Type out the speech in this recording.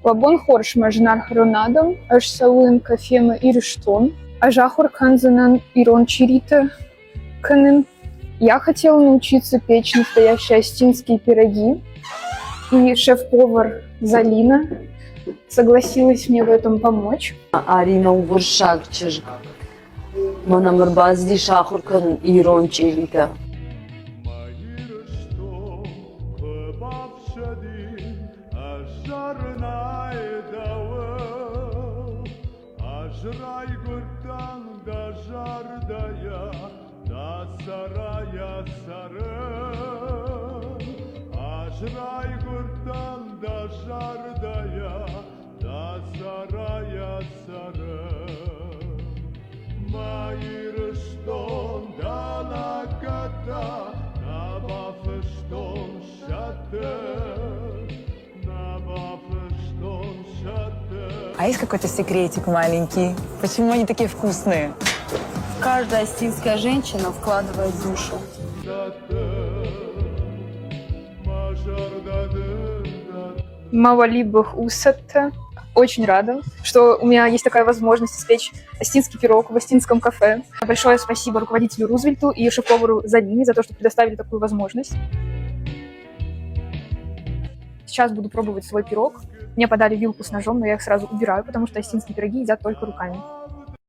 Вабон хорш мажнар хронадом, аж салын кафема ириштон, ажахур канзанан ирон чирита канен. Я хотела научиться печь настоящие остинские пироги, и шеф-повар Залина согласилась мне в этом помочь. Арина Угуршакчер, Манамарбазди Шахуркан Ирон Чирита. А есть какой-то секретик маленький? Почему они такие вкусные? Каждая остинская женщина вкладывает душу. Мавалибах усатта. Очень рада, что у меня есть такая возможность испечь остинский пирог в остинском кафе. Большое спасибо руководителю Рузвельту и шеф-повару Залине за то, что предоставили такую возможность. Сейчас буду пробовать свой пирог. Мне подали вилку с ножом, но я их сразу убираю, потому что остинские пироги едят только руками.